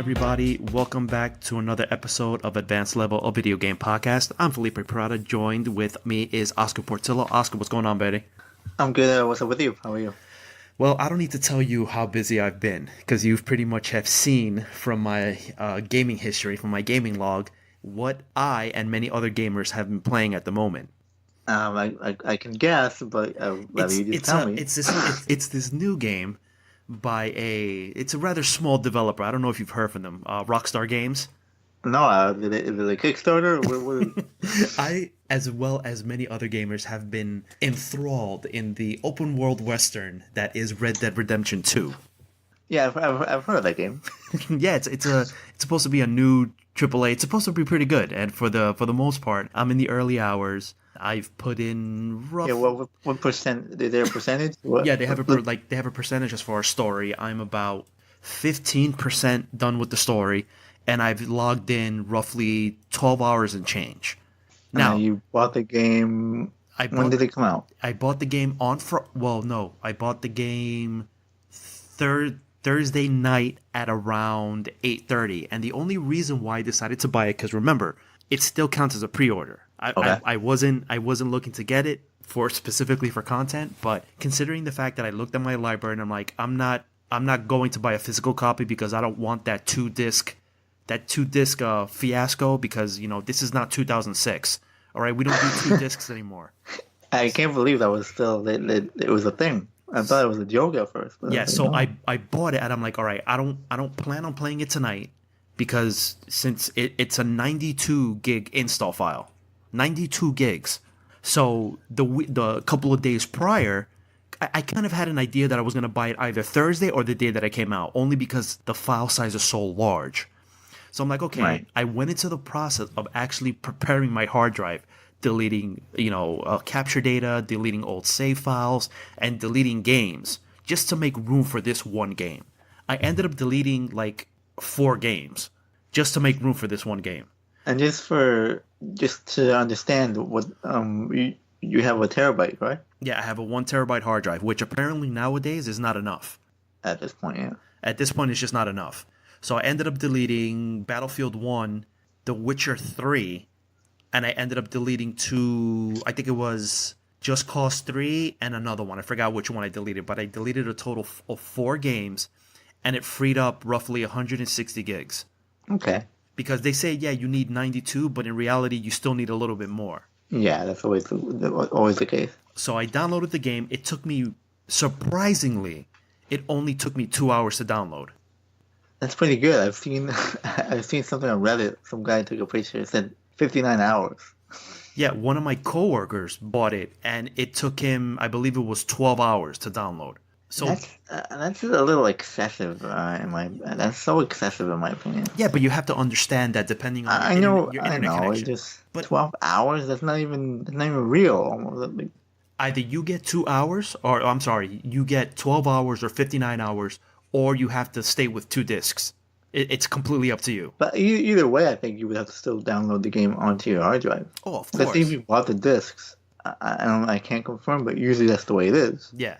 everybody. Welcome back to another episode of Advanced Level, a video game podcast. I'm Felipe Parada. Joined with me is Oscar Portillo. Oscar, what's going on, buddy? I'm good. What's up with you? How are you? Well, I don't need to tell you how busy I've been because you've pretty much have seen from my gaming history, from my gaming log, what I and many other gamers have been playing at the moment. I can guess, but rather you just tell me. It's this new game by it's a rather small developer. I don't know if you've heard from them, Rockstar Games. No, is it a Kickstarter? I, as well as many other gamers, have been enthralled in the open world western that is Red Dead Redemption 2. Yeah, I've heard of that game. Yeah, it's supposed to be a new AAA. It's supposed to be pretty good, and for the most part, I'm in the early hours. I've put in rough. Yeah, what percent? Is there a percentage? What? Yeah, they have a percentage as far as story. I'm about 15% done with the story, and I've logged in roughly 12 hours and change. Now you bought the game. When did it come out? I bought the game I bought the game Thursday night at around 8:30, and the only reason why I decided to buy it, because remember, it still counts as a pre-order. I wasn't looking to get it specifically for content, but considering the fact that I looked at my library and I'm like, I'm not going to buy a physical copy because I don't want that two disc fiasco, because this is not 2006. All right, we don't do two discs anymore. I can't believe that was still it was a thing. I thought it was a joke at first. Yeah, so I bought it and I'm like, all right, I don't plan on playing it tonight because since it's a 92 gig install file. 92 gigs. So the couple of days prior, I kind of had an idea that I was going to buy it either Thursday or the day that it came out, only because the file size is so large. So I'm like, okay, right. I went into the process of actually preparing my hard drive, deleting, capture data, deleting old save files, and deleting games just to make room for this one game. I ended up deleting like 4 games just to make room for this one game. And just to understand what you have a terabyte, right? Yeah, I have a 1 terabyte hard drive, which apparently nowadays is not enough. At this point, yeah. At this point, it's just not enough. So I ended up deleting Battlefield 1, The Witcher 3, and I ended up deleting 2, I think it was Just Cause 3 and another one. I forgot which one I deleted, but I deleted a total of 4 games, and it freed up roughly 160 gigs. Okay. Because they say, yeah, you need 92, but in reality, you still need a little bit more. Yeah, that's always the case. So I downloaded the game. It took me, surprisingly, it only took me 2 hours to download. That's pretty good. I've seen something on Reddit. Some guy took a picture and said 59 hours. Yeah, one of my coworkers bought it, and it took him, I believe it was 12 hours to download. So that's a little excessive. That's so excessive in my opinion. Yeah, but you have to understand that depending on your internet connection. It's just 12 hours. That's not even real. Almost. Either you get 2 hours, or I'm sorry, you get 12 hours or 59 hours, or you have to stay with 2 discs. It's completely up to you. But either way, I think you would have to still download the game onto your hard drive. Oh, of course. Let's see if you bought the discs. I can't confirm, but usually that's the way it is. Yeah.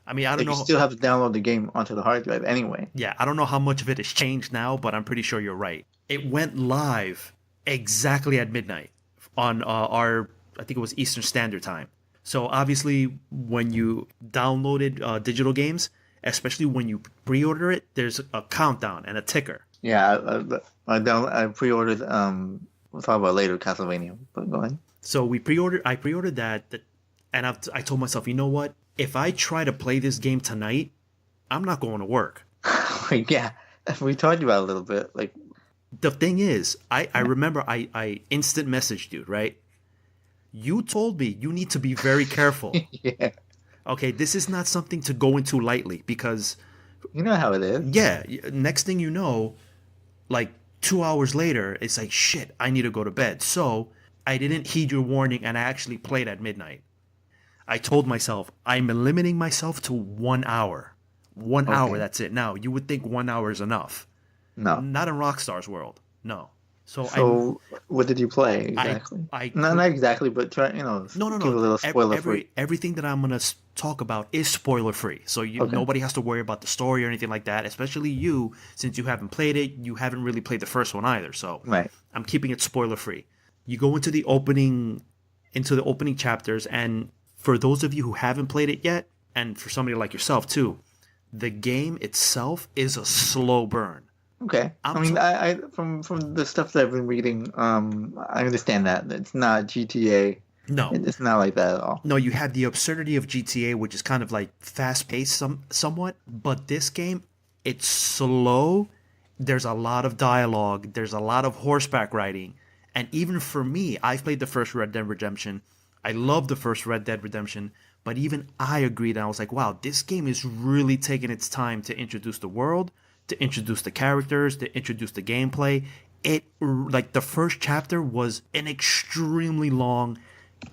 I mean, I don't know. You still have to download the game onto the hard drive anyway. Yeah, I don't know how much of it has changed now, but I'm pretty sure you're right. It went live exactly at midnight on I think it was Eastern Standard Time. So obviously, when you downloaded digital games, especially when you pre-order it, there's a countdown and a ticker. Yeah, I pre-ordered. We'll talk about later Castlevania, but go ahead. So I pre-ordered that, and I told myself, you know what? If I try to play this game tonight, I'm not going to work. Yeah, we talked about it a little bit. Like, the thing is, I remember I instant messaged you, right? You told me you need to be very careful. Yeah. Okay, this is not something to go into lightly because... You know how it is. Yeah, next thing you know, like 2 hours later, it's like, shit, I need to go to bed. So I didn't heed your warning and I actually played at midnight. I told myself, I'm limiting myself to 1 hour. 1 hour, that's it. Now, you would think 1 hour is enough. No. Not in Rockstar's world. No. So So, what did you play I exactly? I No, could not exactly, but try, no no give no a little spoiler free. everything that I'm gonna talk about is spoiler free. So Okay. nobody has to worry about the story or anything like that. Especially you, since you haven't played it, you haven't really played the first one either. So Right. I'm keeping it spoiler free. You go into the opening chapters, and for those of you who haven't played it yet, and for somebody like yourself too, the game itself is a slow burn. Okay. I I'm mean, talking. I from the stuff that I've been reading, I understand that it's not GTA. No, It's not like that at all. no, you have the absurdity of GTA, which is kind of like fast paced somewhat, but this game, it's slow. There's a lot of dialogue, there's a lot of horseback riding. And even for me, I've played the first Red Dead Redemption. I love the first Red Dead Redemption, but even I agreed and I was like, wow, this game is really taking its time to introduce the world, to introduce the characters, to introduce the gameplay. It like the first chapter was an extremely long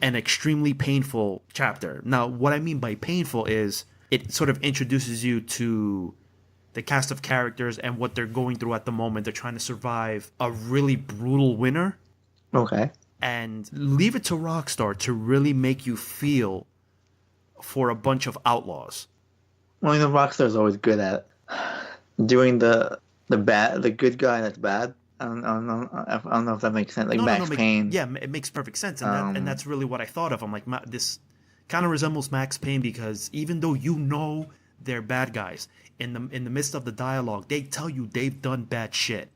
an extremely painful chapter. Now, what I mean by painful is it sort of introduces you to the cast of characters and what they're going through at the moment. They're trying to survive a really brutal winter Okay. and leave it to Rockstar to really make you feel for a bunch of outlaws. Well, Rockstar's always good at doing the good guy that's bad. I don't know if that makes sense. Like No, no, no. Max Payne. Yeah, it makes perfect sense, and Um, that's really what I thought of. I'm like, this kind of resembles Max Payne because even though you know they're bad guys, in the midst of the dialogue, they tell you they've done bad shit,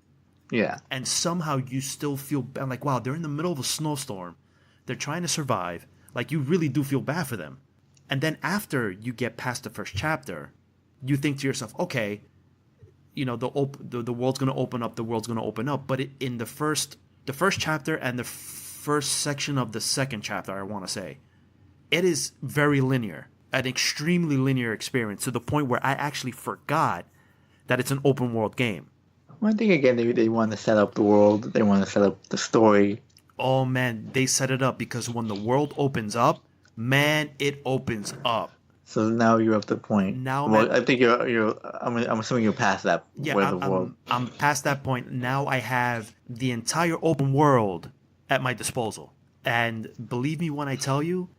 yeah. and somehow you still feel bad. Like, wow, they're in the middle of a snowstorm, they're trying to survive. Like, you really do feel bad for them. And then after you get past the first chapter, you think to yourself, okay, the world's gonna open up, the world's gonna open up. But in the first chapter and the first section of the second chapter, I want to say, it is very linear, an extremely linear experience to the point where I actually forgot that it's an open world game. Well, I think again they want to set up the world. They want to set up the story. Oh man, they set it up because when the world opens up, man, it opens up. So now you're up to the point. Now, Well, man, I think I'm assuming you're past that yeah, where the world. I'm past that point. Now I have the entire open world at my disposal. And believe me when I tell you,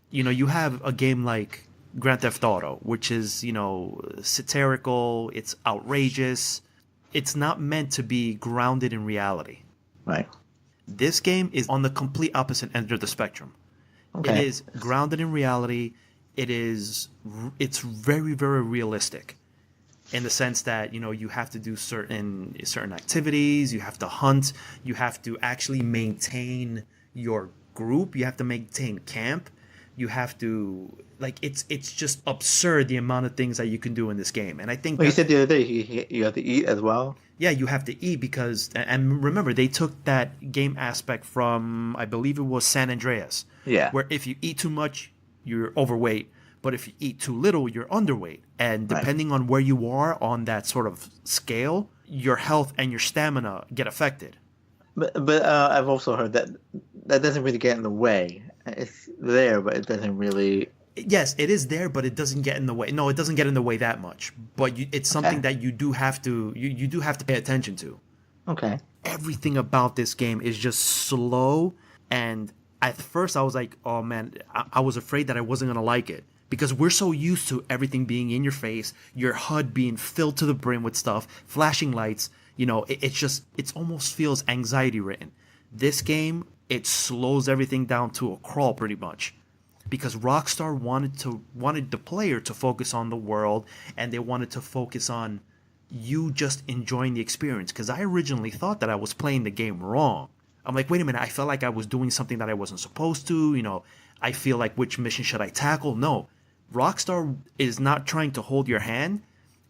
you have a game like Grand Theft Auto, which is, satirical, it's outrageous. It's not meant to be grounded in reality. Right. This game is on the complete opposite end of the spectrum. It Okay. is grounded in reality. It's very, very realistic in the sense that you have to do certain activities, you have to hunt, you have to actually maintain your group, you have to maintain camp, you have to, like, it's just absurd the amount of things that you can do in this game. And I think Well, you that, said the other day you have to eat as well. yeah, you have to eat because, and remember, they took that game aspect from, I believe it was San Andreas, Yeah. where if you eat too much, you're overweight, but if you eat too little, you're underweight. And Right. depending on where you are on that sort of scale, your health and your stamina get affected. But I've also heard that that doesn't really get in the way. It's there, but it doesn't really. Yes, it is there, but it doesn't get in the way. No, it doesn't get in the way that much. But it's something Okay. that you do have to you do have to pay attention to. Okay. Everything about this game is just slow, and at first I was like, oh man, I was afraid that I wasn't gonna like it because we're so used to everything being in your face, your HUD being filled to the brim with stuff, flashing lights. It almost feels anxiety ridden. This game, it slows everything down to a crawl pretty much because Rockstar wanted the player to focus on the world, and they wanted to focus on you just enjoying the experience. Because I originally thought that I was playing the game wrong. I'm like, wait a minute, I felt like I was doing something that I wasn't supposed to. I feel like, which mission should I tackle? No, Rockstar is not trying to hold your hand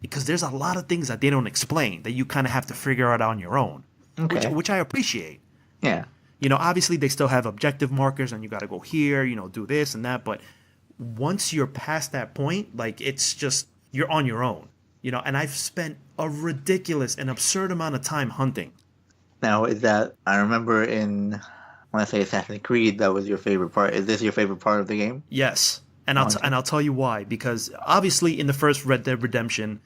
because there's a lot of things that they don't explain that you kind of have to figure out on your own, Okay. which I appreciate. Yeah. Obviously they still have objective markers and you got to go here, do this and that. But once you're past that point, like, it's just, you're on your own, and I've spent a ridiculous and absurd amount of time hunting. Now, is that I remember when I say Assassin's Creed, that was your favorite part. Is this your favorite part of the game? Yes. And Okay. I'll tell you why, because obviously in the first Red Dead Redemption,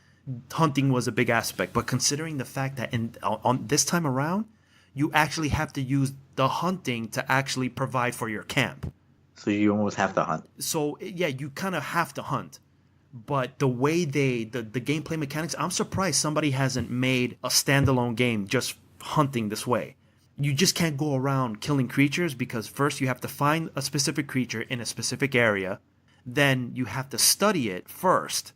hunting was a big aspect, but considering the fact that on this time around, you actually have to use the hunting to actually provide for your camp. So you almost have to hunt. So yeah, you kind of have to hunt. But the way the gameplay mechanics, I'm surprised somebody hasn't made a standalone game just hunting this way. You just can't go around killing creatures because first you have to find a specific creature in a specific area. Then you have to study it first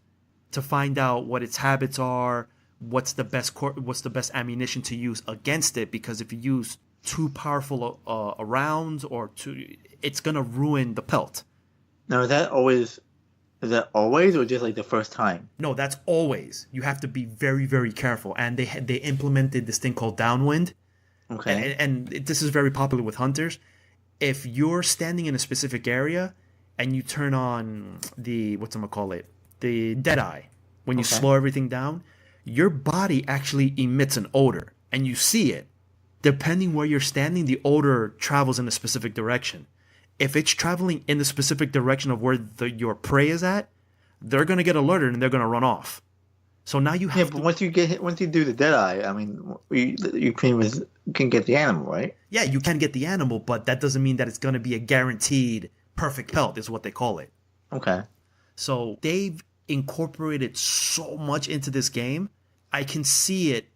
to find out what its habits are, what's the best ammunition to use against it, because if you use too powerful rounds it's going to ruin the pelt. Now, is that always or just like the first time? No, that's always. You have to be very, very careful. And they implemented this thing called downwind. Okay. And this is very popular with hunters. If you're standing in a specific area and you turn on the the Deadeye, when you slow everything down, your body actually emits an odor, and you see it. Depending where you're standing, the odor travels in a specific direction. If it's traveling in the specific direction of where your prey is at, they're going to get alerted and they're going to run off. So now you have but once you do the Deadeye, I mean, you pretty much can get the animal, right? Yeah, you can get the animal, but that doesn't mean that it's going to be a guaranteed perfect pelt, is what they call it. Okay. So they've incorporated so much into this game. I can see it,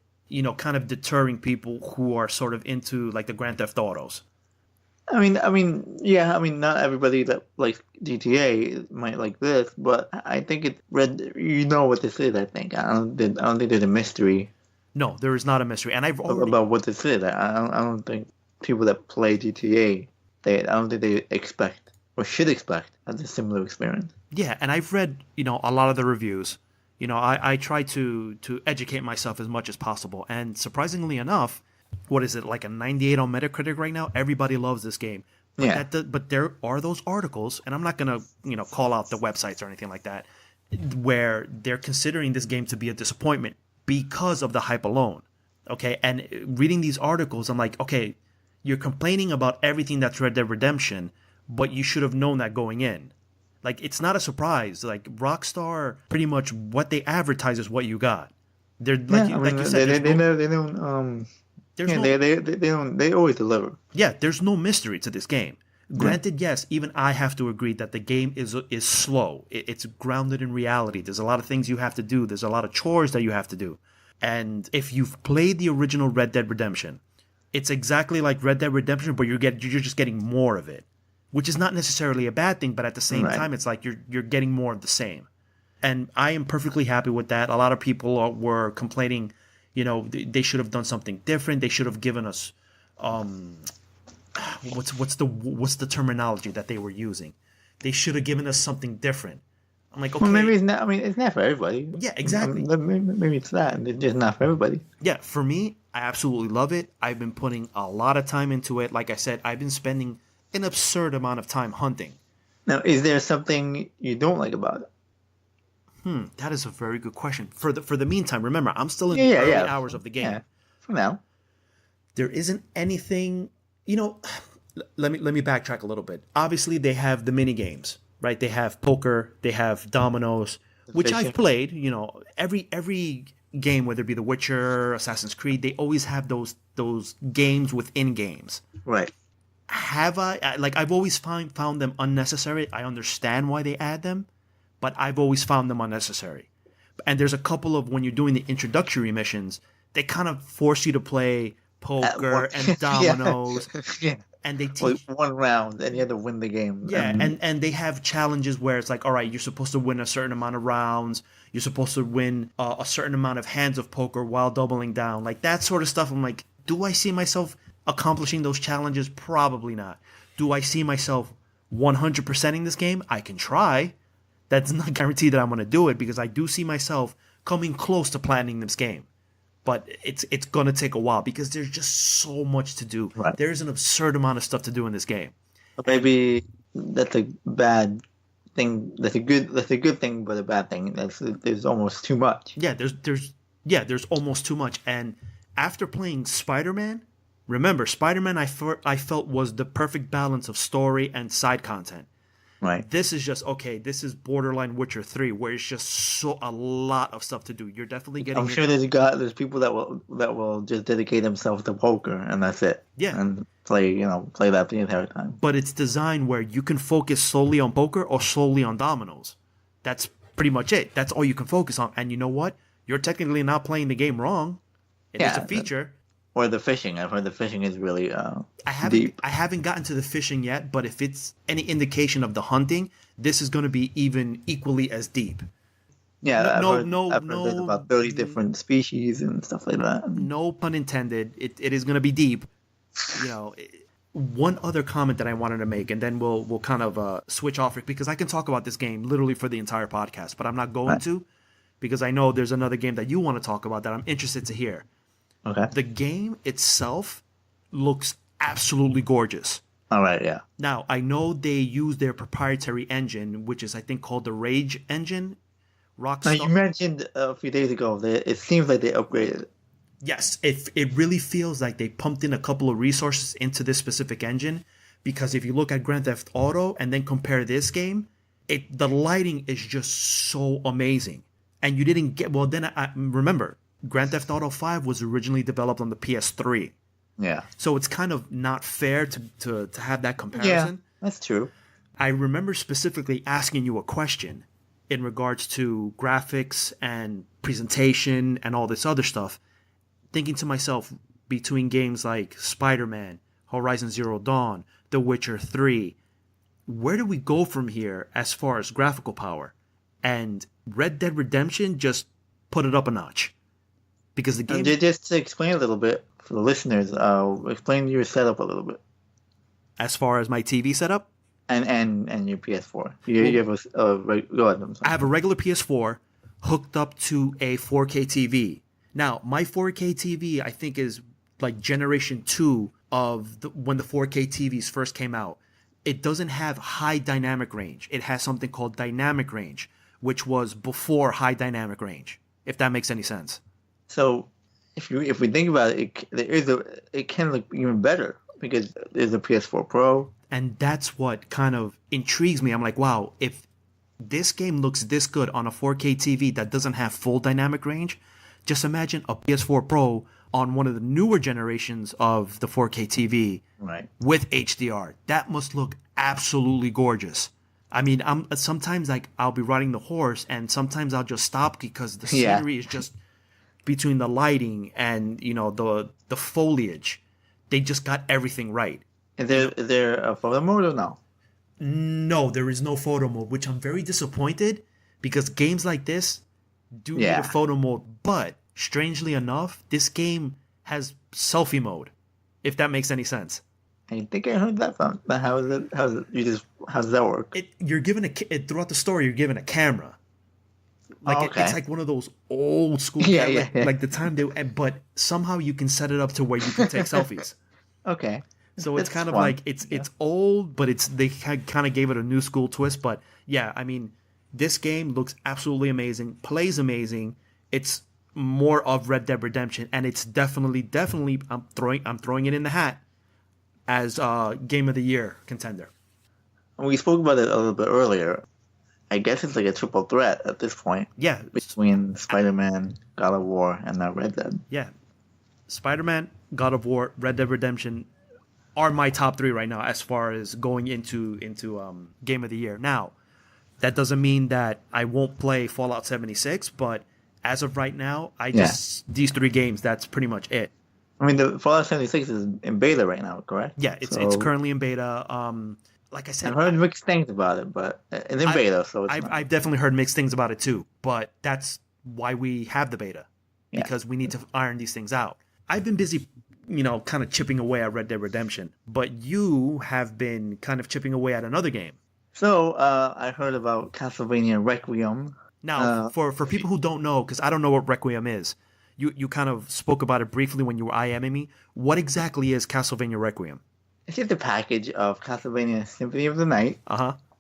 kind of deterring people who are sort of into like the Grand Theft Autos. I mean, yeah. I mean, not everybody that likes GTA might like this, but I think you know what this is. I think I don't think there's a mystery. No, there is not a mystery, and about what this is. I don't think people that play GTA, I don't think they expect or should expect a similar experience. Yeah, and I've read a lot of the reviews. I try to educate myself as much as possible, and surprisingly enough, what is it, like a 98 on Metacritic right now? Everybody loves this game. But but there are those articles, and I'm not going to, call out the websites or anything like that, where they're considering this game to be a disappointment because of the hype alone. Okay, and reading these articles, I'm like, okay, you're complaining about everything that's Red Dead Redemption, but you should have known that going in. Like, it's not a surprise. Like, Rockstar, pretty much what they advertise is what you got. They're like, you said, they always deliver. Yeah, there's no mystery to this game. Granted, yes, even I have to agree that the game is slow. It's grounded in reality. There's a lot of things you have to do. There's a lot of chores that you have to do. And if you've played the original Red Dead Redemption, it's exactly like Red Dead Redemption, but you're just getting more of it, which is not necessarily a bad thing. But at the same time, it's like you're getting more of the same. And I am perfectly happy with that. A lot of people were complaining, they should have done something different. They should have given us, what's the terminology that they were using? They should have given us something different. I'm like, okay. Well, maybe it's not. I mean, it's not for everybody. Yeah, exactly. Maybe it's that. It's just not for everybody. Yeah, for me, I absolutely love it. I've been putting a lot of time into it. Like I said, I've been spending an absurd amount of time hunting. Now, is there something you don't like about it? That is a very good question. For the meantime, remember, I'm still in the early hours of the game. Yeah, for now. There isn't anything, let me backtrack a little bit. Obviously, they have the mini games, right? They have poker, they have dominoes, which I've played. Every game, whether it be The Witcher, Assassin's Creed, they always have those games within games. Right. Have I've always found them unnecessary. I understand why they add them, but I've always found them unnecessary. And there's a couple of, when you're doing the introductory missions, they kind of force you to play poker and dominoes. Yeah. And they teach one round and you have to win the game. Yeah, and they have challenges where it's like, all right, you're supposed to win a certain amount of rounds. You're supposed to win a certain amount of hands of poker while doubling down. Like that sort of stuff. I'm like, do I see myself accomplishing those challenges? Probably not. Do I see myself 100%ing this game? I can try. That's not guaranteed that I'm going to do it, because I do see myself coming close to platinum this game. But it's going to take a while because there's just so much to do. Right. There's an absurd amount of stuff to do in this game. Maybe that's a bad thing. That's a good thing, but a bad thing. There's almost too much. Yeah, there's almost too much. And after playing Spider-Man, remember, Spider-Man I felt was the perfect balance of story and side content. Right. This is just okay. This is borderline Witcher 3, where it's just a lot of stuff to do. You're definitely getting. I'm sure there's people that will just dedicate themselves to poker and that's it. Yeah. And play that the entire time. But it's designed where you can focus solely on poker or solely on dominoes. That's pretty much it. That's all you can focus on. And you know what? You're technically not playing the game wrong. It is a feature. Or the fishing. I've heard the fishing is really deep. I haven't gotten to the fishing yet, but if it's any indication of the hunting, this is going to be even equally as deep. Yeah, I've heard there's about 30 different species and stuff like that. No pun intended. It is going to be deep. One other comment that I wanted to make, and then we'll kind of switch off because I can talk about this game literally for the entire podcast, but I'm not going to because I know there's another game that you want to talk about that I'm interested to hear. Okay. The game itself looks absolutely gorgeous. All right, yeah. Now, I know they use their proprietary engine, which is, I think, called the Rage engine. Now, you mentioned a few days ago that it seems like they upgraded it. Yes, it really feels like they pumped in a couple of resources into this specific engine, because if you look at Grand Theft Auto and then compare this game, the lighting is just so amazing. And you didn't get... Well, then I remember... Grand Theft Auto 5 was originally developed on the PS3. Yeah. So it's kind of not fair to have that comparison. Yeah, that's true. I remember specifically asking you a question in regards to graphics and presentation and all this other stuff, thinking to myself, between games like Spider-Man, Horizon Zero Dawn, The Witcher 3, where do we go from here as far as graphical power? And Red Dead Redemption just put it up a notch. Because the game... Just to explain a little bit for the listeners, explain your setup a little bit. As far as my TV setup? And your PS4. You have go ahead. I'm sorry. I have a regular PS4 hooked up to a 4K TV. Now, my 4K TV, I think, is like generation 2 of when the 4K TVs first came out. It doesn't have high dynamic range. It has something called dynamic range, which was before high dynamic range, if that makes any sense. So, if we think about it, it can look even better because there's a PS4 Pro, and that's what kind of intrigues me. I'm like, wow, if this game looks this good on a 4K TV that doesn't have full dynamic range, just imagine a PS4 Pro on one of the newer generations of the 4K TV, right, with HDR. That must look absolutely gorgeous. I mean, sometimes like I'll be riding the horse, and sometimes I'll just stop because the scenery is just. Between the lighting and the foliage, they just got everything right. Is there a photo mode or no? No, there is no photo mode, which I'm very disappointed because games like this do need a photo mode. But strangely enough, this game has selfie mode, if that makes any sense. I think I heard that from. But how does that work? You're given throughout the story. You're given a camera. Like it's like one of those old school cameras, like the time but somehow you can set it up to where you can take selfies. Okay. So it's kind of like it's old, but they kind of gave it a new school twist. But yeah, I mean, this game looks absolutely amazing, plays amazing. It's more of Red Dead Redemption, and it's definitely I'm throwing it in the hat as Game of the Year contender. We spoke about it a little bit earlier. I guess it's like a triple threat at this point. Yeah. Between Spider-Man, God of War, and now Red Dead. Yeah. Spider-Man, God of War, Red Dead Redemption are my top 3 right now as far as going into Game of the Year. Now, that doesn't mean that I won't play Fallout 76, but as of right now, these 3 games, that's pretty much it. I mean, the Fallout 76 is in beta right now, correct? Yeah, it's currently in beta. Like I said, I've heard mixed things about it, but it's in beta, so I've definitely heard mixed things about it too. But that's why we have the beta, because we need to iron these things out. I've been busy, kind of chipping away at Red Dead Redemption, but you have been kind of chipping away at another game. So I heard about Castlevania Requiem. Now, for people who don't know, because I don't know what Requiem is, you kind of spoke about it briefly when you were IMing me. What exactly is Castlevania Requiem? It's just a package of Castlevania Symphony of the Night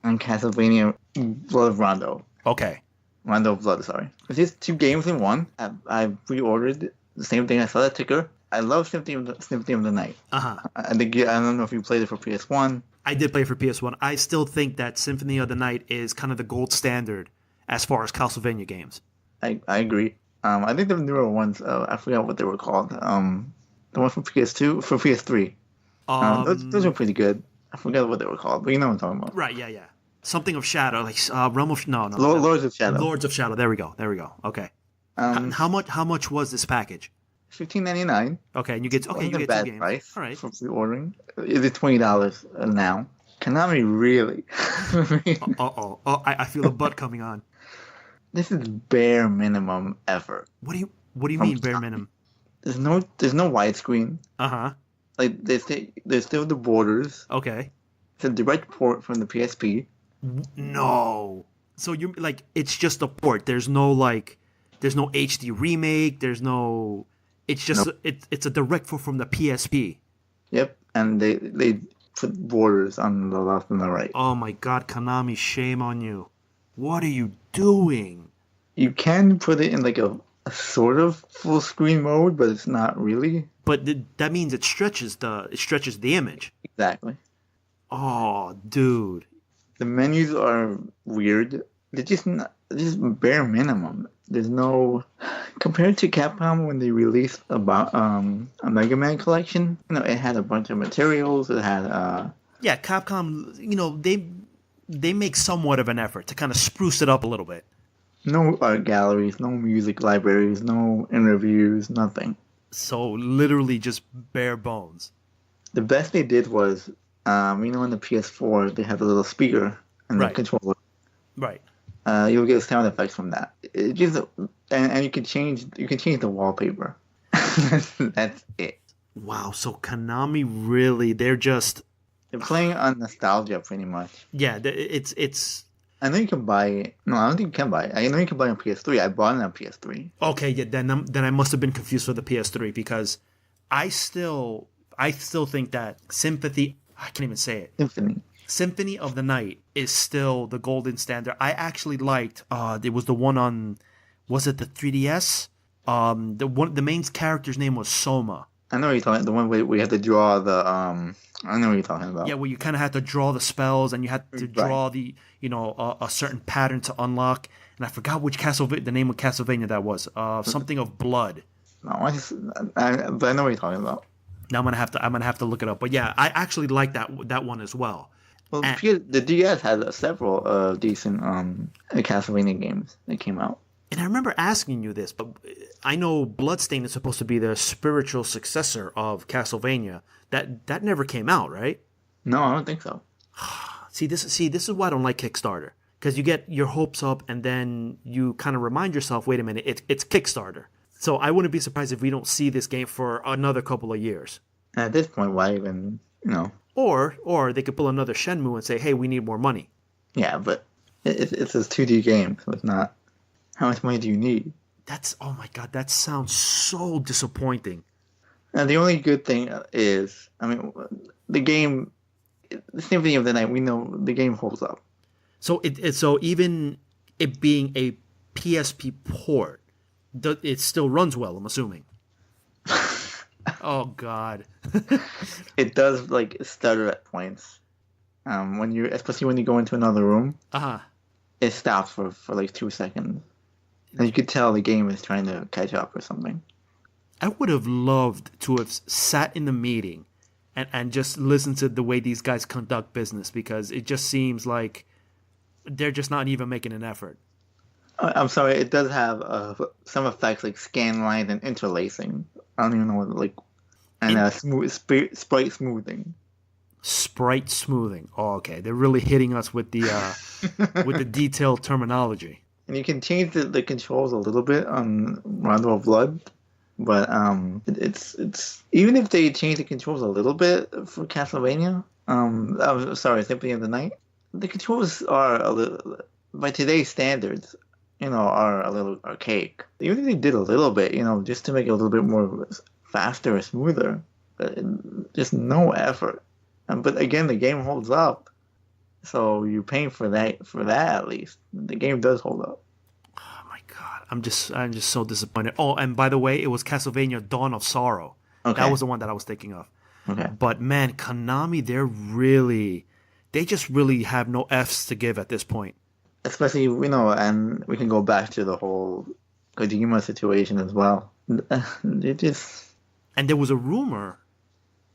and Castlevania Blood of Rondo. Okay. Rondo of Blood, sorry. It's just 2 games in one. I pre-ordered the same thing. I saw the ticker. I love Symphony of the Night. Uh-huh. I don't know if you played it for PS1. I did play for PS1. I still think that Symphony of the Night is kind of the gold standard as far as Castlevania games. I agree. I think the newer ones, I forgot what they were called. The one from PS2, for PS3. Those were pretty good. I forgot what they were called, but you know what I'm talking about. Right, yeah. Something of Shadow, like Realm of no. Lords of Shadow. Lords of Shadow. There we go. Okay. How much was this package? $15.99. Okay, and you get 2 games. Price All right. for pre-ordering. It is $20 now. Konami really. Oh, I feel a butt coming on. This is bare minimum effort. What do you mean bare minimum? There's no widescreen. Like there's still the borders. Okay. It's a direct port from the PSP. No. So you like it's just a port. There's no HD remake. There's no. It's just it's a direct port from the PSP. Yep, and they put borders on the left and the right. Oh my God, Konami, shame on you! What are you doing? You can put it in like a sort of full screen mode, but it's not really. But that means it stretches the image. Exactly. Oh, dude. The menus are weird. They're just bare minimum. There's no compared to Capcom when they released about a Mega Man collection. It had a bunch of materials. It had yeah, Capcom. They make somewhat of an effort to kind of spruce it up a little bit. No art galleries, no music libraries, no interviews, nothing. So literally just bare bones. The best they did was, in the PS4 they have a little speaker and the controller. Right. You'll get sound effects from that. It gives and you can change the wallpaper. That's it. Wow. So Konami really they're playing on nostalgia pretty much. Yeah. It's. I know you can buy it. No, I don't think you can buy it. I know you can buy it on PS3. I bought it on PS3. Okay, yeah. Then I must have been confused with the PS3 because I still think that Sympathy. I can't even say it. Symphony of the Night is still the golden standard. I actually liked. It was the one on. Was it the 3DS? The main character's name was Soma. I know what you're talking. The one where we had to draw the. I know what you're talking about. Yeah, where you kind of had to draw the spells and you had to draw the a certain pattern to unlock. And I forgot which the name of Castlevania that was. Something of blood. No, but I know what you're talking about. Now I'm gonna have to look it up. But yeah, I actually like that one as well. Well, the DS had several decent Castlevania games that came out. And I remember asking you this, but I know Bloodstained is supposed to be the spiritual successor of Castlevania. That never came out, right? No, I don't think so. This is why I don't like Kickstarter. Because you get your hopes up and then you kind of remind yourself, wait a minute, it's Kickstarter. So I wouldn't be surprised if we don't see this game for another couple of years. At this point, why even, Or they could pull another Shenmue and say, hey, we need more money. Yeah, but it's a 2D game, so it's not. How much money do you need? Oh my God, that sounds so disappointing. And the only good thing is, the game, the Symphony of the Night, we know the game holds up. So so even it being a PSP port, it still runs well, I'm assuming. Oh God. It does stutter at points. Especially when you go into another room. It stops for 2 seconds. And you could tell the game is trying to catch up or something. I would have loved to have sat in the meeting and just listened to the way these guys conduct business because it just seems like they're just not even making an effort. I'm sorry, it does have some effects like scan lines and interlacing. I don't even know what sprite smoothing. Sprite smoothing. Oh, okay. They're really hitting us with the with the detailed terminology. And you can change the controls a little bit on Rondo of Blood, but it's even if they change the controls a little bit for Castlevania, I'm sorry, Symphony of the Night, the controls are a little, by today's standards, are a little archaic. Even if they did a little bit, just to make it a little bit more faster or smoother, but just no effort. But again, the game holds up. So you're paying for that at least. The game does hold up. Oh my God, I'm just so disappointed. Oh, and by the way, it was Castlevania Dawn of Sorrow. Okay. That was the one that I was thinking of. Okay. But man, Konami, they're really they just really have no F's to give at this point. Especially, and we can go back to the whole Kojima situation as well. They just... And there was a rumor,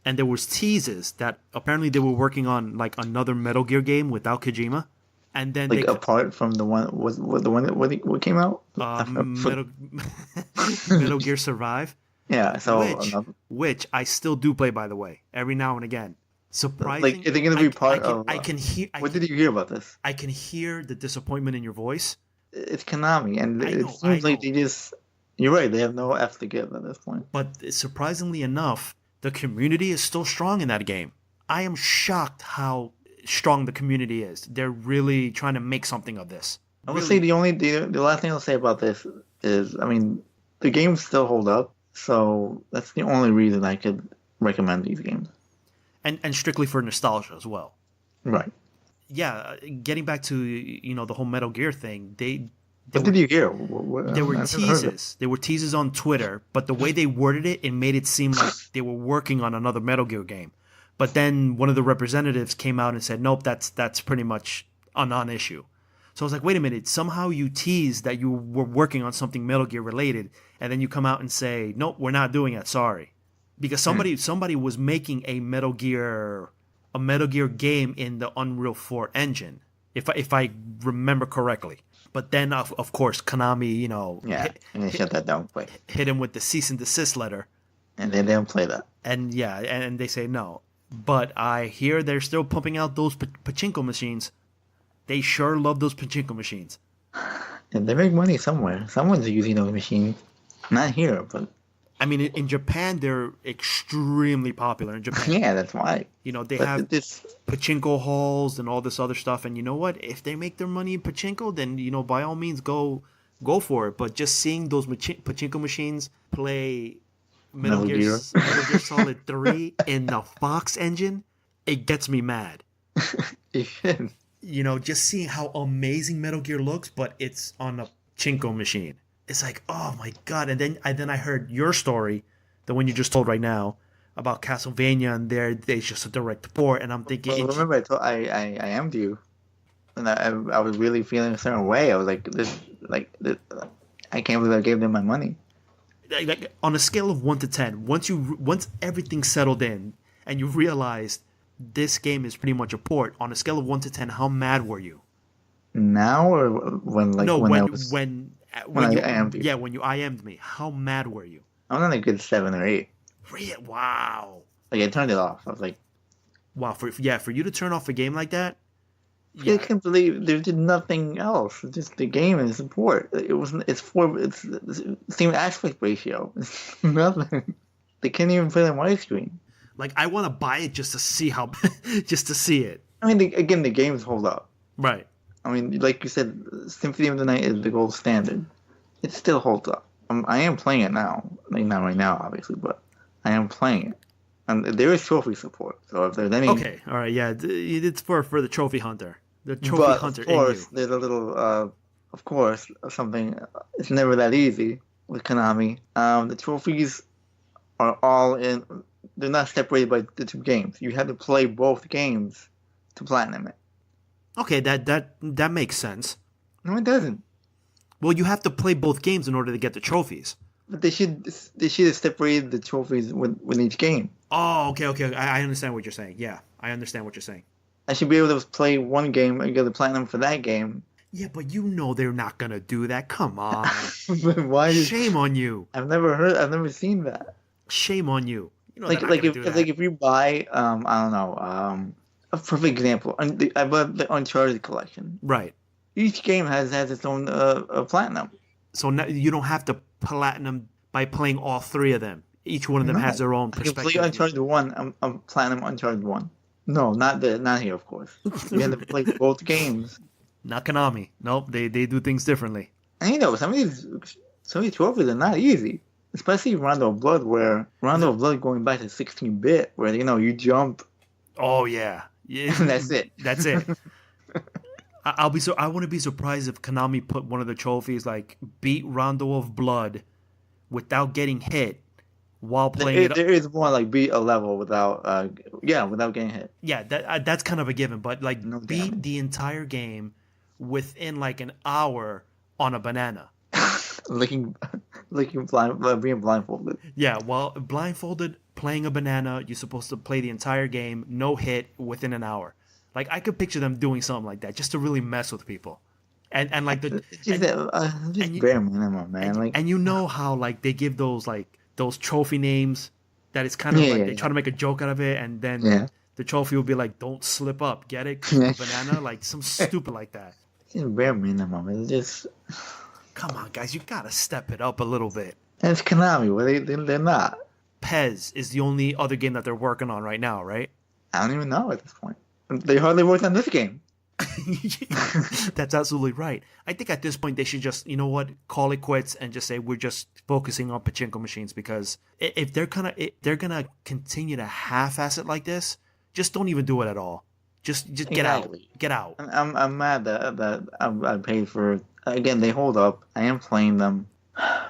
and there was teases that apparently they were working on like another Metal Gear game without Kojima, and then like apart from the one the one that what came out, Metal Gear Survive. Yeah, so which I still do play, by the way, every now and again. Surprising. Like, is it going to be part of? I can hear. What did you hear about this? I can hear the disappointment in your voice. It's Konami, and it seems like they just... You're right. They have no F to give at this point. But surprisingly enough, the community is still strong in that game. I am shocked how strong the community is. They're really trying to make something of this. I would say the last thing I'll say about this is, I mean, the games still hold up, so that's the only reason I could recommend these games. And strictly for nostalgia as well. Right. Yeah, getting back to the whole Metal Gear thing, what did you hear? There were teases. There were teases on Twitter, but the way they worded it, it made it seem like they were working on another Metal Gear game. But then one of the representatives came out and said, "Nope, that's pretty much a non-issue." So I was like, "Wait a minute! Somehow you teased that you were working on something Metal Gear related, and then you come out and say, nope, we're not doing it. Sorry." Because somebody was making a Metal Gear game in the Unreal 4 engine, if I remember correctly. But then of course Konami, and they shut that down quick. Hit him with the cease and desist letter, and they didn't play that. And and they say no. But I hear they're still pumping out those pachinko machines. They sure love those pachinko machines. And they make money somewhere. Someone's using those machines. Not here, but... I mean, in Japan, they're extremely popular in Japan. Yeah, that's why. They have pachinko halls and all this other stuff. And you know what? If they make their money in pachinko, then, by all means, go for it. But just seeing those pachinko machines play Metal Gear Solid 3 in the Fox engine, it gets me mad. It should. Just seeing how amazing Metal Gear looks, but it's on a pachinko machine. It's like, oh my god! And then I heard your story, the one you just told right now, about Castlevania, and there's just a direct port, and I'm thinking. Well, remember, I am'd you, and I was really feeling a certain way. I was like, this, I can't believe I gave them my money. Like on a scale of 1 to 10, once everything's settled in, and you realized this game is pretty much a port, on a scale of 1 to 10, how mad were you? Now or when when you IM'd you? Yeah, when you IM'd me. How mad were you? I was on a good 7 or 8. Wow. Like, I turned it off. I was like... Wow, for you to turn off a game like that? Yeah. I can't believe there did nothing else. Just the game and support. It's the same aspect ratio. It's nothing. They can't even play on widescreen. Like, I want to buy it just to see just to see it. I mean, again, the games hold up. Right. I mean, like you said, Symphony of the Night is the gold standard. It still holds up. I am playing it now. Like, not right now, obviously, but I am playing it. And there is trophy support. So if there's any... Okay, all right, yeah. It's for the trophy hunter. The trophy hunter in you. Of course, there's a little... of course, something... It's never that easy with Konami. The trophies are all in... They're not separated by the two games. You have to play both games to platinum it. Okay, that makes sense. No, it doesn't. Well, you have to play both games in order to get the trophies. But they should have separated the trophies with each game. Oh, okay. I understand what you're saying. Yeah, I understand what you're saying. I should be able to play one game and get the platinum for that game. Yeah, but they're not gonna do that. Come on. Why? Shame on you. I've never seen that. Shame on you. If you buy I don't know a perfect example. I bought the Uncharted collection. Right. Each game has its own platinum. So now you don't have to platinum by playing all three of them. Each one of them has their own perspective. You play Uncharted 1, I'm platinum Uncharted 1. No, not here, of course. You have to play both games. Not Konami. Nope, they do things differently. And some of these trophies are not easy. Especially Rondo of Blood, going back to 16-bit, where you jump. Oh yeah. And that's it. That's it. I want to be surprised if Konami put one of the trophies like beat Rondo of Blood without getting hit while playing it. There is one like beat a level without without getting hit. Yeah, that's kind of a given, but like No beat damage. the entire game within like an hour on a banana. Licking, licking blind, being blindfolded. Yeah, well, blindfolded, playing a banana, you're supposed to play the entire game, no hit, within an hour. Like I could picture them doing something like that just to really mess with people, and like the It's just and you, bare minimum, man. Like, and you know how like they give those trophy names that it's kind of like they try to make a joke out of it, and then yeah, the trophy will be like, "Don't slip up, get it?" 'Cause yeah. the banana, like some stupid like that. It's just bare minimum. It's just, Come on, guys, you gotta step it up a little bit. and it's Konami. Well, they're not. Pez is the only other game that they're working on right now, right? I don't even know at this point. They hardly worked on this game. That's absolutely right. I think at this point they should just, you know what, call it quits and just say we're just focusing on pachinko machines, because if they're gonna continue to half-ass it like this, just don't even do it at all. Just get out, Exactly. get out. I'm mad that I paid for. Again, they hold up. I am playing them,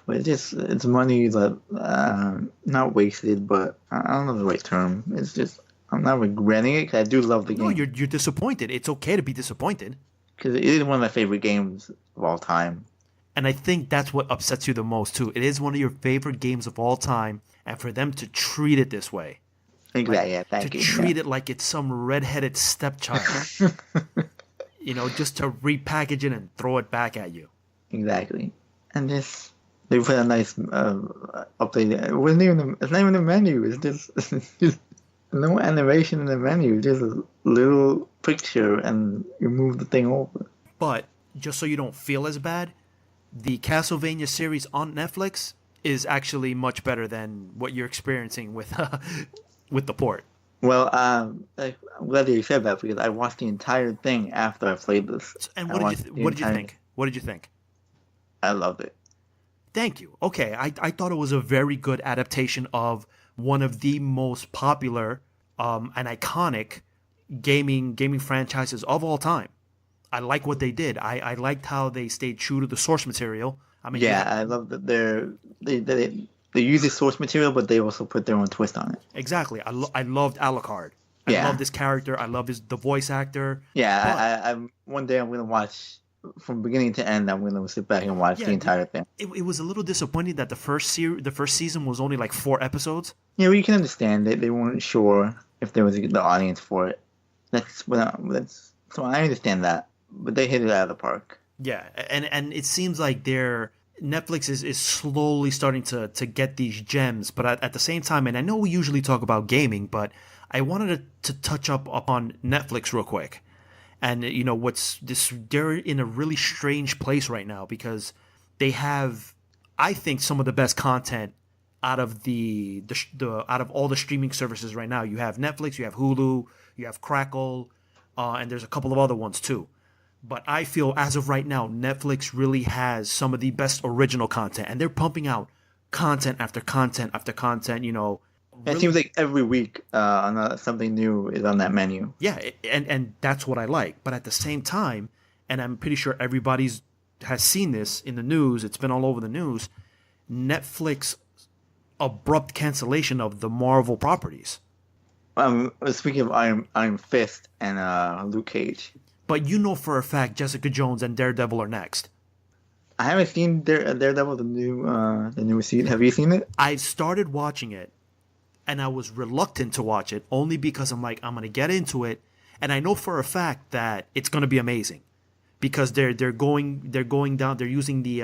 but it's money that not wasted, but I don't know the right term. It's just I'm not regretting it because I do love the No, game you're disappointed. It's okay to be disappointed, because it is one of my favorite games of all time. and I think that's what upsets you the most too. It is one of your favorite games of all time, and for them to treat it this way. Exactly. Yeah, To thank you. treat it like it's some redheaded stepchild, just to repackage it and throw it back at you. Exactly. And this they put a nice update. It's not even a menu. It's just no animation in the menu. Just a little picture, and you move the thing over. But just so you don't feel as bad, the Castlevania series on Netflix is actually much better than what you're experiencing with with the port. Well, I'm glad that you said that because I watched the entire thing after I played this. And I what watched did the you what did you entire- think? What did you think? I loved it. Thank you. Okay, I thought it was a very good adaptation of one of the most popular and iconic gaming franchises of all time. I like what they did. I liked how they stayed true to the source material. I mean, Yeah, I love that they use the source material, but they also put their own twist on it. exactly. I loved Alucard. I Yeah. love this character. I love the voice actor. Yeah, I'm one day I'm gonna watch from beginning to end. I'm gonna sit back and watch Yeah, the entire thing. It was a little disappointing that the first season was only like 4 episodes. Yeah, well, you can understand it. They weren't sure if there was the audience for it. That's so I understand that, but they hit it out of the park. Yeah, and it seems like Netflix is slowly starting to get these gems, but at the same time, and I know we usually talk about gaming, but I wanted to touch up upon Netflix real quick. And what's this? They're in a really strange place right now because they have, I think, some of the best content out of the out of all the streaming services right now. You have Netflix, you have Hulu, you have Crackle, and there's a couple of other ones too. But I feel as of right now, Netflix really has some of the best original content, and they're pumping out content after content after content. It seems like every week something new is on that menu. Yeah, and that's what I like. But at the same time, and I'm pretty sure everybody's has seen this in the news. It's been all over the news. Netflix abrupt cancellation of the Marvel properties. Speaking of Iron Fist and Luke Cage, But you know for a fact Jessica Jones and Daredevil are next. I haven't seen Daredevil the new season. Have you seen it? I started watching it, and I was reluctant to watch it only because I'm like, I'm gonna get into it, and I know for a fact that it's gonna be amazing, because they're going down. They're using the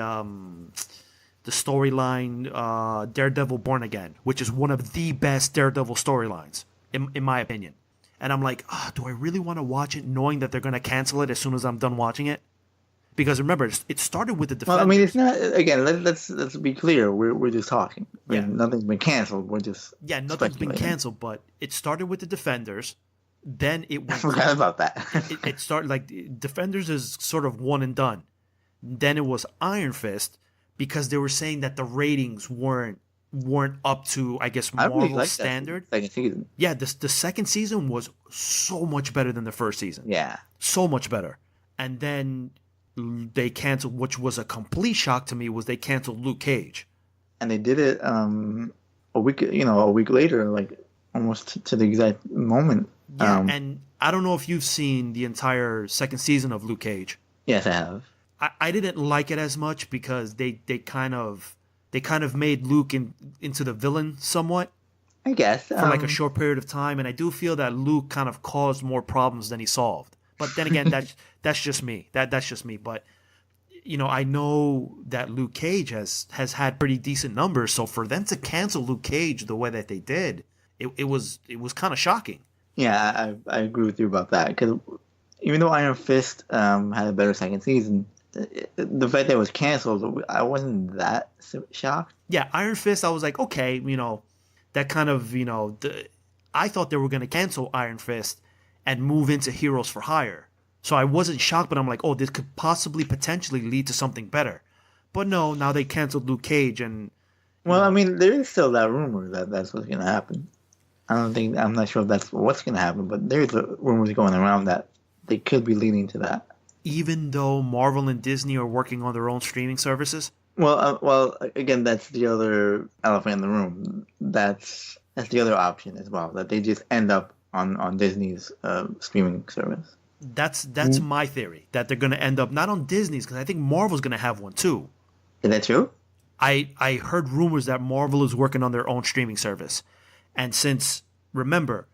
storyline Daredevil Born Again, which is one of the best Daredevil storylines in my opinion. And I'm like, do I really want to watch it knowing that they're gonna cancel it as soon as I'm done watching it? Because remember, it started with the Defenders. Well, I mean, it's not. Again, let's be clear. We're just talking. I mean, Yeah. nothing's been canceled. We're just nothing's been speculating. canceled, but it started with the Defenders. Then it I went. forgot about that. it started like Defenders is sort of one and done. Then it was Iron Fist because they were saying that the ratings weren't up to, I guess, I really Marvel like standard. that second season. Yeah, the second season was so much better than the first season. Yeah. So much better. And then they canceled, which was a complete shock to me, was they canceled Luke Cage. And they did it a week later, like almost to the exact moment. Yeah, and I don't know if you've seen the entire second season of Luke Cage. Yes, I have. I didn't like it as much because they kind of made Luke into the villain somewhat I guess. for like a short period of time, and I do feel that Luke kind of caused more problems than he solved. But then again, that's just me. That's just me. But I know that Luke Cage has had pretty decent numbers, so for them to cancel Luke Cage the way that they did, it was kind of shocking. Yeah, I agree with you about that, because even though Iron Fist had a better second season, the fact that it was canceled, I wasn't that shocked. Yeah, Iron Fist, I was like, okay, that kind of, I thought they were going to cancel Iron Fist and move into Heroes for Hire. So I wasn't shocked, but I'm like, oh, this could potentially lead to something better. But no, now they canceled Luke Cage and... Well, I mean, there is still that rumor that that's what's going to happen. I'm not sure if that's what's going to happen, but there's rumors going around that they could be leading to that. Even though Marvel and Disney are working on their own streaming services? Well, again, that's the other elephant in the room. That's the other option as well, that they just end up on Disney's streaming service. That's my theory, that they're going to end up not on Disney's, because I think Marvel's going to have one too. Is that true? I heard rumors that Marvel is working on their own streaming service. And since, remember,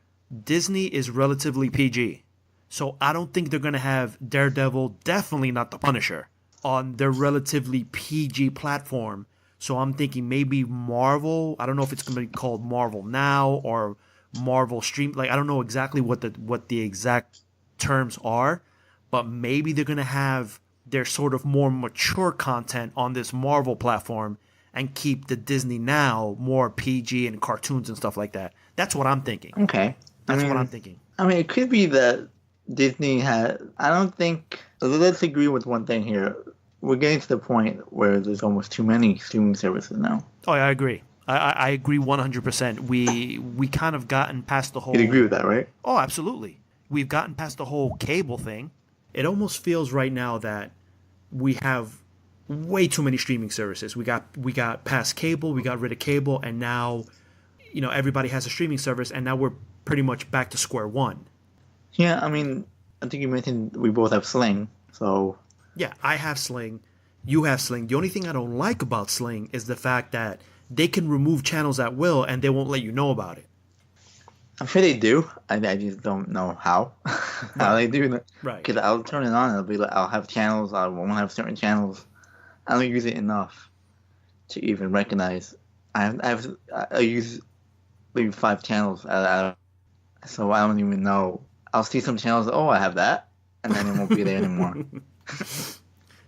Disney is relatively PG, so I don't think they're going to have Daredevil, definitely not the Punisher, on their relatively PG platform. So I'm thinking maybe Marvel, I don't know if it's going to be called Marvel Now or Marvel Stream, like I don't know exactly what the exact terms are, but maybe they're going to have their sort of more mature content on this Marvel platform and keep the Disney Now more PG and cartoons and stuff like that. That's what I'm thinking. Okay. That's what I'm thinking. I mean, it could be that Disney had... I don't think... Let's agree with one thing here. We're getting to the point where there's almost too many streaming services now. Oh, yeah, I agree. I agree 100%. We kind of gotten past the whole... You'd agree with that, right? Oh, absolutely. We've gotten past the whole cable thing. It almost feels right now that we have way too many streaming services. We got past cable, we got rid of cable, and now, everybody has a streaming service, and now we're pretty much back to square one. Yeah, I mean, I think you mentioned we both have Sling, so... Yeah, I have Sling. You have Sling. The only thing I don't like about Sling is the fact that they can remove channels at will, and they won't let you know about it. I'm sure they do. I just don't know how. How they do that. Right. Because I'll turn it on, and it'll be like, I'll have channels, I won't have certain channels. I don't use it enough to even recognize. I use maybe 5 channels, so I don't even know. I'll see some channels, oh, I have that, and then it won't be there anymore.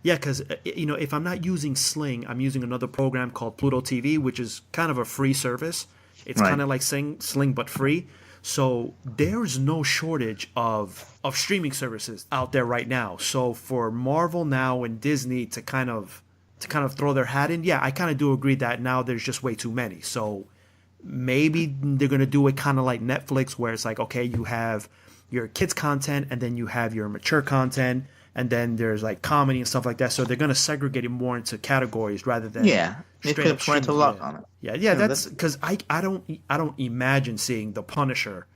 Yeah, because, if I'm not using Sling, I'm using another program called Pluto TV, which is kind of a free service. It's kind of like Sling, but free. So there's no shortage of streaming services out there right now. So for Marvel now and Disney to kind of throw their hat in, yeah, I kind of do agree that now there's just way too many. So maybe they're going to do it kind of like Netflix, where it's like, okay, you have your kids content and then you have your mature content, and then there's like comedy and stuff like that. So they're going to segregate it more into categories rather than they put parental lock on it. Yeah, that's because I don't imagine seeing the Punisher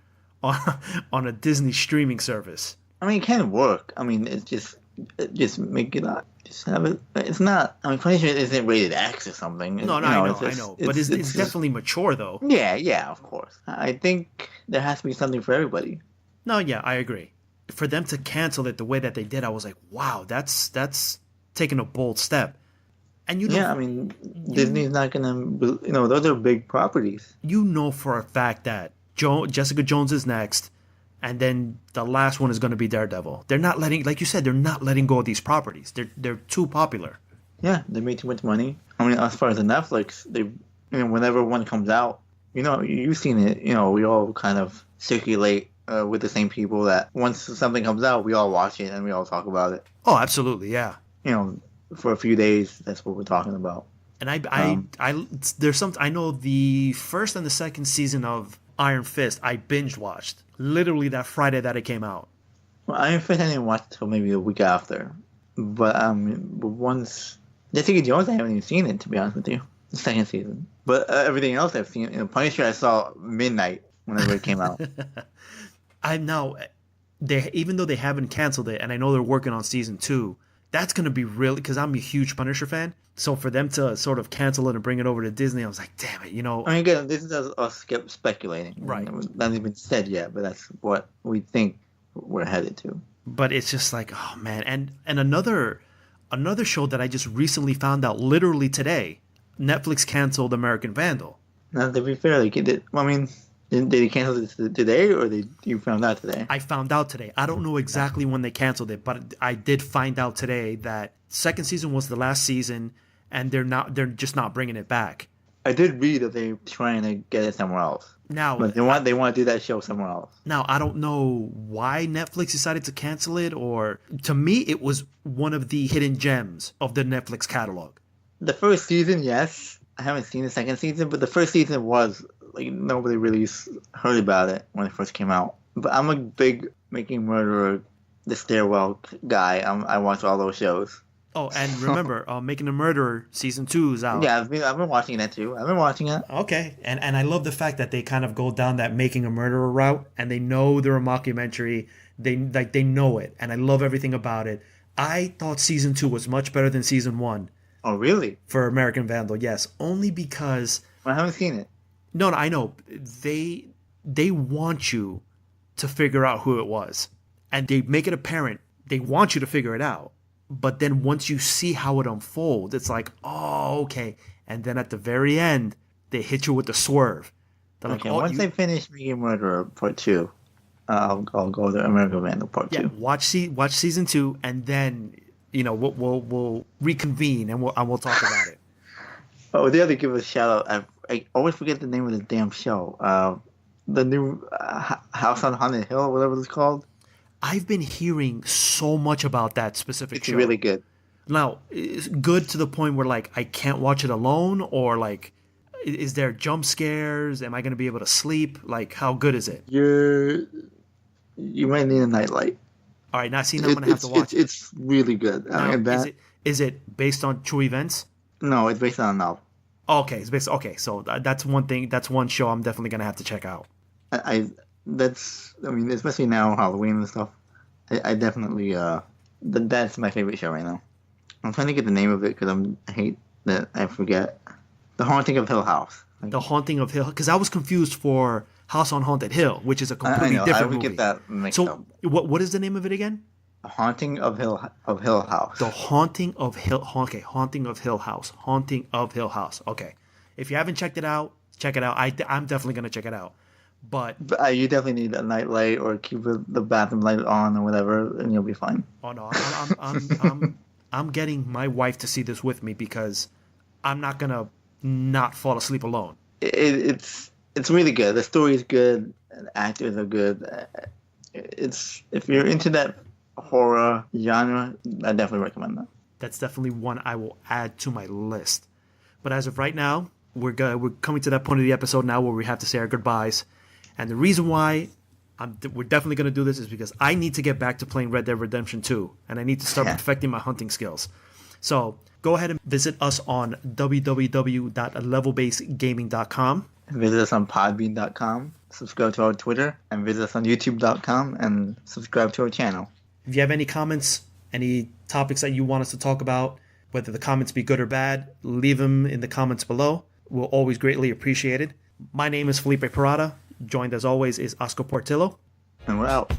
on a Disney streaming service. I mean, it can work. I mean, it's just make it up. Just have it. It's not. I mean, Punisher isn't rated X or something. No, I know. But it's definitely mature though. Yeah, of course. I think there has to be something for everybody. No, yeah, I agree. For them to cancel it the way that they did, I was like, wow, that's taking a bold step. And I mean, Disney's not gonna. Those are big properties. You know for a fact that Jessica Jones is next, and then the last one is going to be Daredevil. They're not letting, like you said, they're not letting go of these properties. They're too popular. Yeah, they made too much money. I mean, as far as the Netflix, whenever one comes out, you've seen it. We all kind of circulate with the same people that once something comes out, we all watch it and we all talk about it. Oh, absolutely, yeah. For a few days, that's what we're talking about. And I know the first and the second season of Iron Fist I binge watched literally that Friday that it came out. Well, Iron Fist I didn't watch until maybe a week after, but once Jessica Jones, I haven't even seen it, to be honest with you. the second season. But everything else I've seen, Punisher, I saw midnight whenever it came out. I know they even though they haven't canceled it, and I know they're working on season 2. That's gonna be really because I'm a huge Punisher fan. So for them to sort of cancel it and bring it over to Disney, I was like, damn it, I mean, again, this is us speculating. Right. That hasn't been said yet, but that's what we think we're headed to. But it's just like, oh man, and another show that I just recently found out literally today, Netflix canceled American Vandal. Now, to be fair, like, did they cancel it today, or you found out today? I found out today. I don't know exactly when they canceled it, but I did find out today that second season was the last season, and they're just not bringing it back. I did read that they're trying to get it somewhere else. Now, but they want to do that show somewhere else. Now, I don't know why Netflix decided to cancel it, or to me, it was one of the hidden gems of the Netflix catalog. The first season, yes. I haven't seen the second season, but the first season was, like, nobody really heard about it when it first came out. But I'm a big Making Murderer, The Stairwell guy. I watch all those shows. Oh, and remember, Making a Murderer season 2 is out. Yeah, I've been watching that too. I've been watching it. Okay, and I love the fact that they kind of go down that Making a Murderer route, and they know they're a mockumentary. They know it, and I love everything about it. I thought season 2 was much better than season 1. Oh, really? For American Vandal, yes, only because I haven't seen it. No, I know they want you to figure out who it was, and they make it apparent. They want you to figure it out. But then once you see how it unfolds, it's like, oh, okay. And then at the very end, they hit you with the swerve. They're okay, like, oh, once I finish Making Murderer Part 2, I'll go to American Vandal Part 2. Watch season 2, and then we'll reconvene and we'll talk about it. Oh, the other give a shout out. I always forget the name of the damn show. The new House on Haunted Hill, or whatever it's called. I've been hearing so much about that specific show. It's really good. Now, it's good to the point where, like, I can't watch it alone, or, like, is there jump scares? Am I going to be able to sleep? Like, how good is it? You might need a nightlight. All right, now see, now I'm going to have to watch it. It's really good. Now, is it based on true events? No, it's based on a novel. Okay, so that's one thing. That's one show I'm definitely going to have to check out. Especially now, Halloween and stuff. I definitely, that's my favorite show right now. I'm trying to get the name of it because I hate that I forget. The Haunting of Hill House. The Haunting of Hill, because I was confused for House on Haunted Hill, which is a completely different movie. I would get that mixed up. What is the name of it again? The Haunting of Hill House. The Haunting of Hill. Okay, Haunting of Hill House. Haunting of Hill House. Okay, if you haven't checked it out, check it out. I'm definitely gonna check it out. But you definitely need a night light or keep the bathroom light on or whatever, and you'll be fine. Oh no, I'm getting my wife to see this with me because I'm not gonna not fall asleep alone. It's really good. The story is good. The actors are good. If you're into that horror genre, I definitely recommend that. That's definitely one I will add to my list. But as of right now, we're coming to that point of the episode now where we have to say our goodbyes. And the reason why we're definitely going to do this is because I need to get back to playing Red Dead Redemption 2, and I need to start perfecting my hunting skills. So go ahead and visit us on www.levelbasegaming.com. Visit us on podbean.com, subscribe to our Twitter, and visit us on youtube.com and subscribe to our channel. If you have any comments, any topics that you want us to talk about, whether the comments be good or bad, leave them in the comments below. We'll always greatly appreciate it. My name is Felipe Parada. Joined as always is Oscar Portillo. And we're out.